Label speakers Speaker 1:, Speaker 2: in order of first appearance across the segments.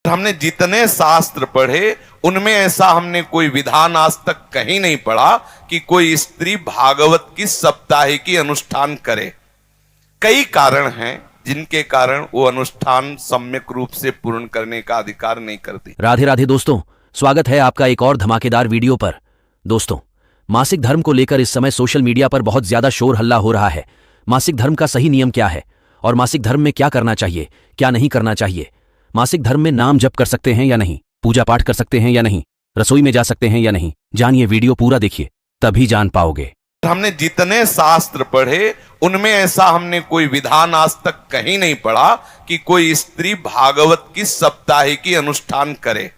Speaker 1: हमने जितने शास्त्र पढ़े उनमें ऐसा हमने कोई विधान आज तक कहीं नहीं पढ़ा कि कोई स्त्री भागवत की साप्ताहिकी अनुष्ठान करे। कई कारण हैं जिनके कारण वो अनुष्ठान सम्यक रूप से पूर्ण करने का अधिकार नहीं करती।
Speaker 2: राधे राधे दोस्तों, स्वागत है आपका एक और धमाकेदार वीडियो पर। दोस्तों, मासिक धर्म को लेकर इस समय सोशल मीडिया पर बहुत ज्यादा शोर हल्ला हो रहा है। मासिक धर्म का सही नियम क्या है और मासिक धर्म में क्या करना चाहिए, क्या नहीं करना चाहिए। मासिक धर्म में नाम जप कर सकते हैं या नहीं, पूजा पाठ कर सकते हैं या नहीं, रसोई में जा सकते हैं या नहीं। जानिए, वीडियो पूरा देखिए, तभी जान पाओगे।
Speaker 1: हमने जितने शास्त्र पढ़े उनमें ऐसा हमने कोई विधान आज तक कहीं नहीं पढ़ा कि कोई स्त्री भागवत की साप्ताहिकी अनुष्ठान करे।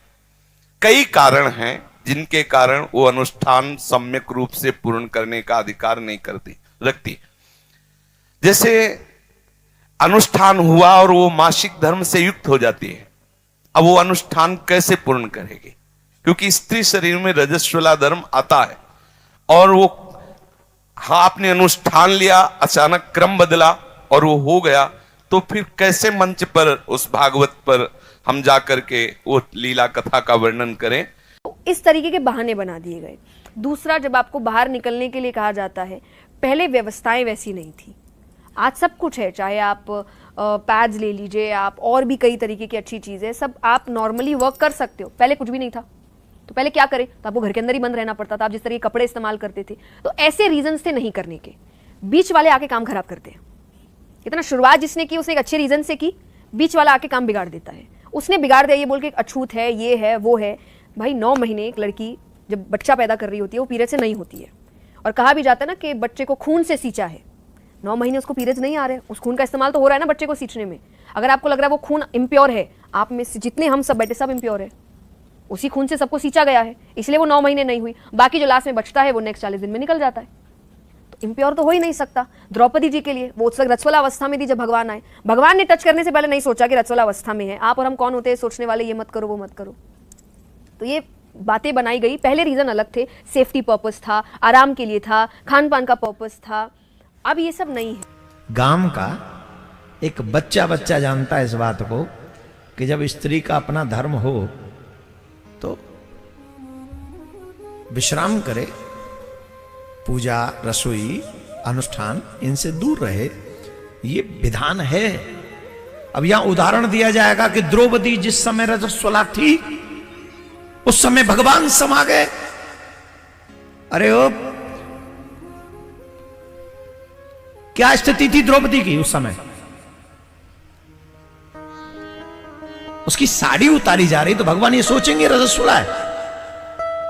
Speaker 1: कई कारण हैं जिनके कारण वो अनुष्ठान सम्यक रूप से पूर्ण करने का अधिकार नहीं रखती। जैसे अनुष्ठान हुआ और वो मासिक धर्म से युक्त हो जाती है, अब वो अनुष्ठान कैसे पूर्ण करेगी? क्योंकि स्त्री शरीर में रजस्वला धर्म आता है और वो आपने अनुष्ठान लिया, अचानक क्रम बदला और वो हो गया, तो फिर कैसे मंच पर उस भागवत पर हम जाकर के वो लीला कथा का वर्णन करें?
Speaker 3: इस तरीके के बहाने बना दिए गए। दूसरा, जब आपको बाहर निकलने के लिए कहा जाता है, पहले व्यवस्थाएं वैसी नहीं थी। आज सब कुछ है, चाहे आप पैड्स ले लीजिए, आप और भी कई तरीके की अच्छी चीज़ें, सब आप नॉर्मली वर्क कर सकते हो। पहले कुछ भी नहीं था, तो पहले क्या करें? तो आपको घर के अंदर ही बंद रहना पड़ता था। आप जिस तरह के कपड़े इस्तेमाल करते थे, तो ऐसे रीजंस थे नहीं करने के। बीच वाले आके काम खराब करते हैं। इतना शुरुआत जिसने की उसने एक अच्छे रीजन से की, बीच वाला आके काम बिगाड़ देता है। उसने बिगाड़ दिया ये बोल के अछूत है, ये है, वो है। भाई 9 महीने एक लड़की जब बच्चा पैदा कर रही होती है, वो पीरियड से नहीं होती है। और कहा भी जाता है ना कि बच्चे को खून से सींचा है। 9 महीने उसको पीरियड्स नहीं आ रहे, उस खून का इस्तेमाल तो हो रहा है ना बच्चे को सींचने में। अगर आपको लग रहा है वो खून इम्प्योर है, आप में से जितने हम सब बैठे सब इम्प्योर है, उसी खून से सबको सींचा गया है, इसलिए वो 9 महीने नहीं हुई। बाकी जो लास्ट में बचता है वो नेक्स्ट 40 दिन में निकल जाता है, तो इम्प्योर तो हो ही नहीं सकता। द्रौपदी जी के लिए वो उस वक्त रजस्वला अवस्था में थी जब भगवान आए। भगवान ने टच करने से पहले नहीं सोचा कि रजस्वला अवस्था में है। आप और हम कौन होते हैं सोचने वाले, ये मत करो वो मत करो। तो ये बातें बनाई गई। पहले रीजन अलग थे, सेफ्टी पर्पस था, आराम के लिए था, खान पान का पर्पस था। अब ये सब नहीं है।
Speaker 4: गांव का एक बच्चा जानता है इस बात को कि जब स्त्री का अपना धर्म हो तो विश्राम करे, पूजा, रसोई, अनुष्ठान इनसे दूर रहे। ये विधान है। अब यहां उदाहरण दिया जाएगा कि द्रौपदी जिस समय रजस्वला थी उस समय भगवान समा गए। अरे ओ, क्या स्थिति थी द्रौपदी की उस समय? उसकी साड़ी उतारी जा रही तो भगवान ये सोचेंगे रजस्वला है,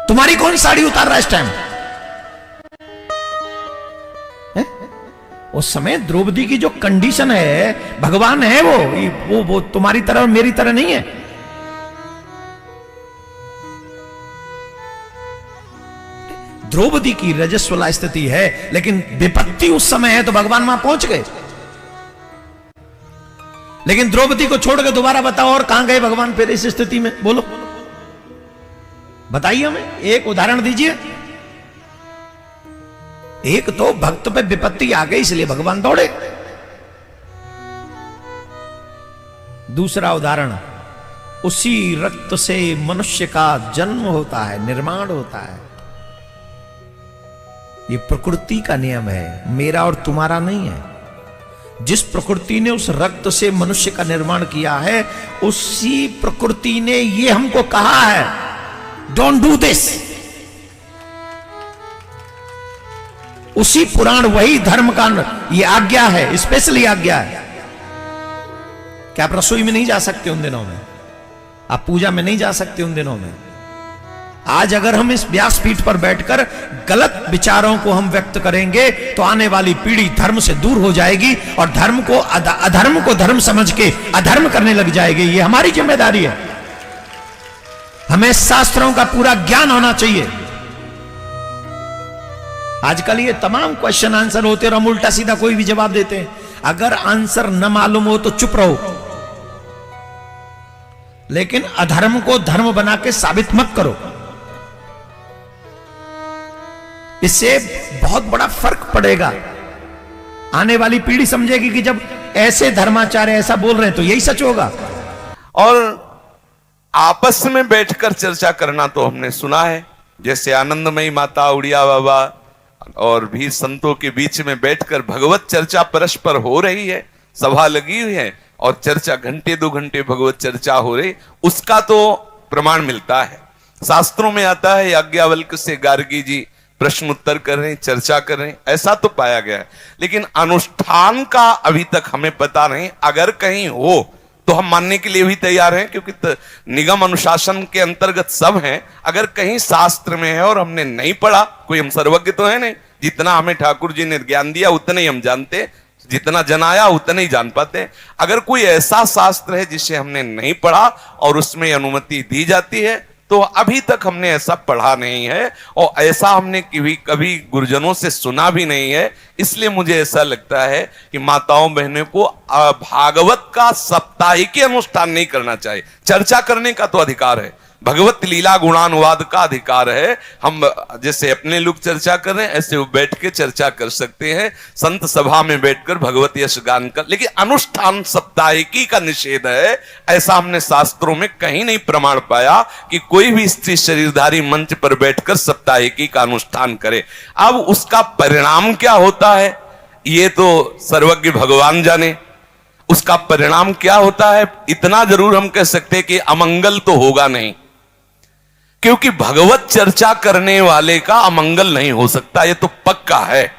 Speaker 4: तुम्हारी कौन साड़ी उतार रहा है इस टाइम? उस समय द्रौपदी की जो कंडीशन है, भगवान है वो तुम्हारी तरह और मेरी तरह नहीं है। द्रौपदी की रजस्वला स्थिति है, लेकिन विपत्ति उस समय है तो भगवान वहां पहुंच गए। लेकिन द्रौपदी को छोड़ के दोबारा बताओ और कहां गए भगवान फिर इस स्थिति में? बोलो, बताइए हमें, एक उदाहरण दीजिए। एक तो भक्त पे विपत्ति आ गई इसलिए भगवान दौड़े। दूसरा उदाहरण, उसी रक्त से मनुष्य का जन्म होता है, निर्माण होता है। ये प्रकृति का नियम है, मेरा और तुम्हारा नहीं है। जिस प्रकृति ने उस रक्त से मनुष्य का निर्माण किया है, उसी प्रकृति ने ये हमको कहा है, डोंट डू दिस। उसी पुराण, वही धर्म का ये आज्ञा है, स्पेशली आज्ञा है कि आप रसोई में नहीं जा सकते उन दिनों में, आप पूजा में नहीं जा सकते उन दिनों में। आज अगर हम इस व्यासपीठ पर बैठकर गलत विचारों को हम व्यक्त करेंगे तो आने वाली पीढ़ी धर्म से दूर हो जाएगी और धर्म को अधर्म को धर्म समझ के अधर्म करने लग जाएगी। ये हमारी जिम्मेदारी है। हमें शास्त्रों का पूरा ज्ञान होना चाहिए। आजकल ये तमाम क्वेश्चन आंसर होते और हम उल्टा सीधा कोई भी जवाब देते हैं। अगर आंसर न मालूम हो तो चुप रहो, लेकिन अधर्म को धर्म बना के साबित मत करो। इससे बहुत बड़ा फर्क पड़ेगा। आने वाली पीढ़ी समझेगी कि जब ऐसे धर्माचार्य ऐसा बोल रहे हैं तो यही सच होगा।
Speaker 1: और आपस में बैठकर चर्चा करना तो हमने सुना है, जैसे आनंदमयी माता, उड़िया बाबा और भी संतों के बीच में बैठकर भगवत चर्चा परस्पर हो रही है, सभा लगी हुई है और चर्चा घंटे 2 घंटे भगवत चर्चा हो रही, उसका तो प्रमाण मिलता है। शास्त्रों में आता है याज्ञवल्क्य से गार्गी जी प्रश्न उत्तर कर रहे हैं, चर्चा कर रहे हैं, ऐसा तो पाया गया है। लेकिन अनुष्ठान का अभी तक हमें पता नहीं। अगर कहीं हो तो हम मानने के लिए भी तैयार हैं, क्योंकि निगम अनुशासन के अंतर्गत सब हैं। अगर कहीं शास्त्र में है और हमने नहीं पढ़ा, कोई हम सर्वज्ञ तो है नहीं, जितना हमें ठाकुर जी ने ज्ञान दिया उतना ही हम जानते, जितना जनाया उतना ही जान पाते। अगर कोई ऐसा शास्त्र है जिसे हमने नहीं पढ़ा और उसमें अनुमति दी जाती है, तो अभी तक हमने ऐसा पढ़ा नहीं है और ऐसा हमने कभी गुरुजनों से सुना भी नहीं है। इसलिए मुझे ऐसा लगता है कि माताओं बहनों को भागवत का साप्ताहिक अनुष्ठान नहीं करना चाहिए। चर्चा करने का तो अधिकार है, भगवत लीला गुणानुवाद का अधिकार है। हम जैसे अपने लोग चर्चा कर रहे हैं, ऐसे वो बैठ के चर्चा कर सकते हैं, संत सभा में बैठकर भगवत यश गान कर। लेकिन अनुष्ठान साप्ताहिकी का निषेध है, ऐसा हमने शास्त्रों में कहीं नहीं प्रमाण पाया कि कोई भी स्त्री शरीरधारी मंच पर बैठकर साप्ताहिकी का अनुष्ठान करे। अब उसका परिणाम क्या होता है ये तो सर्वज्ञ भगवान जाने। उसका परिणाम क्या होता है इतना जरूर हम कह सकते हैं कि अमंगल तो होगा नहीं, क्योंकि भगवत चर्चा करने वाले का अमंगल नहीं हो सकता, ये तो पक्का है।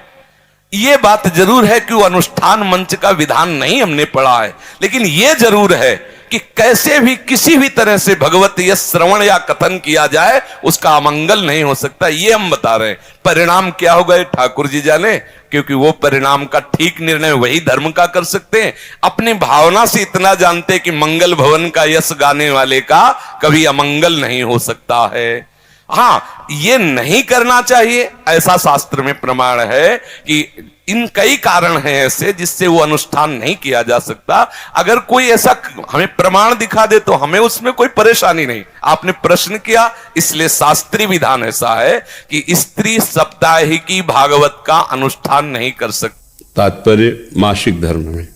Speaker 1: ये बात जरूर है कि वो अनुष्ठान मंच का विधान नहीं हमने पढ़ा है, लेकिन ये जरूर है कि कैसे भी किसी भी तरह से भगवत यश श्रवण या कथन किया जाए उसका अमंगल नहीं हो सकता, ये हम बता रहे हैं। परिणाम क्या होगा ये ठाकुर जी जाने, क्योंकि वो परिणाम का ठीक निर्णय वही धर्म का कर सकते हैं। अपने भावना से इतना जानते कि मंगल भवन का यश गाने वाले का कभी अमंगल नहीं हो सकता है। हाँ, ये नहीं करना चाहिए ऐसा शास्त्र में प्रमाण है कि इन कई कारण हैं ऐसे जिससे वो अनुष्ठान नहीं किया जा सकता। अगर कोई ऐसा हमें प्रमाण दिखा दे तो हमें उसमें कोई परेशानी नहीं। आपने प्रश्न किया, इसलिए शास्त्रीय विधान ऐसा है कि स्त्री साप्ताहिकी भागवत का अनुष्ठान नहीं कर सकती।
Speaker 5: तात्पर्य मासिक धर्म में,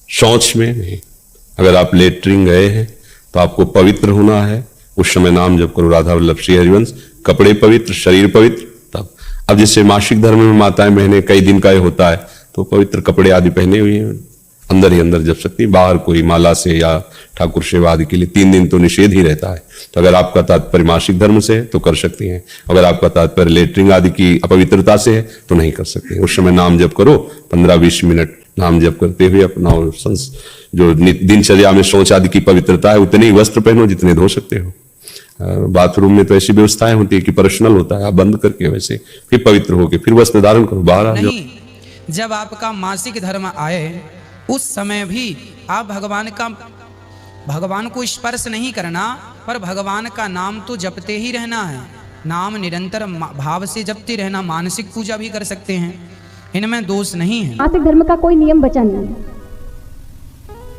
Speaker 5: शौच में नहीं। अगर आप लेटरिन गए हैं तो आपको पवित्र होना है, उस समय नाम जप करो राधा वल्लभ श्री हरिवंश। कपड़े पवित्र, शरीर पवित्र, तब। अब जैसे मासिक धर्म में माताएं बहनें कई दिन का होता है तो पवित्र कपड़े आदि पहने हुए हैं, अंदर ही अंदर जप सकती, बाहर कोई माला से या ठाकुर सेवा आदि के लिए 3 दिन तो निषेध ही रहता है। तो अगर आपका तात्पर्य मासिक धर्म से है तो कर सकती हैं, अगर आपका तात्पर्य लेटरिन आदि की अपवित्रता से है तो नहीं कर सकते। उस समय नाम जप करो, 15-20 मिनट नाम जप करते हुए अपना जो दिनचर्या में शौच आदि की पवित्रता है उतने ही वस्त्र पहनो जितने धो सकते हो। बाथरूम में तो ऐसी व्यवस्थाएं होती है कि पर्सनल होता है, आप बंद करके वैसे फिर पवित्र होके फिर वस्त्र धारण करो, बाहर आ जाओ।
Speaker 6: नहीं, जब आपका मासिक धर्म आए उस समय भी आप भगवान को स्पर्श नहीं करना, पर भगवान का नाम तो जपते ही रहना है। नाम निरंतर भाव से जपते रहना, मानसिक पूजा भी कर सकते हैं, इनमें दोष नहीं है।
Speaker 7: मासिक धर्म का कोई नियम बचा नहीं है।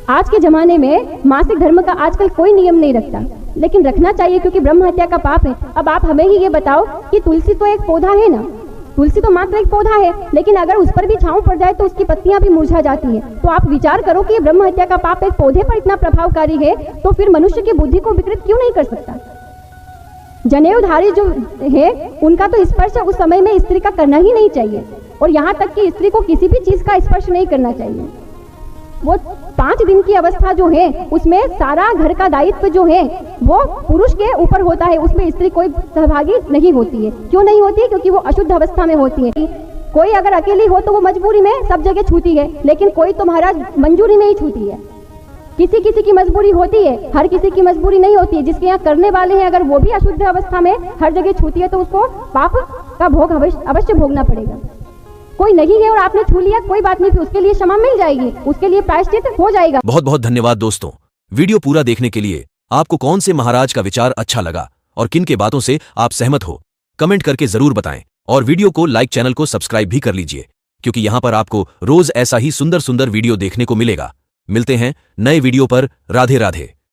Speaker 7: आज के जमाने में मासिक धर्म का आजकल कोई नियम नहीं रखता, लेकिन रखना चाहिए क्योंकि ब्रह्म हत्या का पाप है। अब आप हमें ही ये बताओ कि तुलसी तो एक पौधा है ना, तुलसी तो मात्र एक पौधा है, लेकिन अगर उस पर भी छांव पड़ जाए तो उसकी पत्तियां भी मुरझा जाती हैं। तो आप विचार करो कि ब्रह्म हत्या का पाप एक पौधे पर इतना प्रभावकारी है, तो फिर मनुष्य की बुद्धि को विकृत क्यों नहीं कर सकता। जनेऊधारी जो है उनका तो स्पर्श उस समय में स्त्री का करना ही नहीं चाहिए, और यहाँ तक कि स्त्री को किसी भी चीज का स्पर्श नहीं करना चाहिए। वो 5 दिन की अवस्था जो है उसमें सारा घर का दायित्व जो है वो पुरुष के ऊपर होता है, उसमें स्त्री कोई सहभागी नहीं होती है। क्यों नहीं होती है? क्योंकि वो अशुद्ध अवस्था में होती है। कोई अगर अकेली हो तो वो मजबूरी में सब जगह छूती है, लेकिन कोई तो महाराज मंजूरी में ही छूती है। किसी किसी की मजबूरी होती है, हर किसी की मजबूरी नहीं होती है। जिसके यहाँ करने वाले हैं अगर वो भी अशुद्ध अवस्था में हर जगह छूती है तो उसको पाप का भोग अवश्य भोगना पड़ेगा। कोई नहीं है और आपने छू लिया, कोई बात नहीं, फिर उसके लिए क्षमा मिल जाएगी, उसके लिए प्रायश्चित हो जाएगा।
Speaker 2: बहुत बहुत धन्यवाद दोस्तों, वीडियो पूरा देखने के लिए। आपको कौन से महाराज का विचार अच्छा लगा और किन के बातों से आप सहमत हो, कमेंट करके जरूर बताएं। और वीडियो को लाइक, चैनल को सब्सक्राइब भी कर लीजिए, क्योंकि यहां पर आपको रोज ऐसा ही सुंदर सुंदर वीडियो देखने को मिलेगा। मिलते हैं नए वीडियो पर। राधे राधे।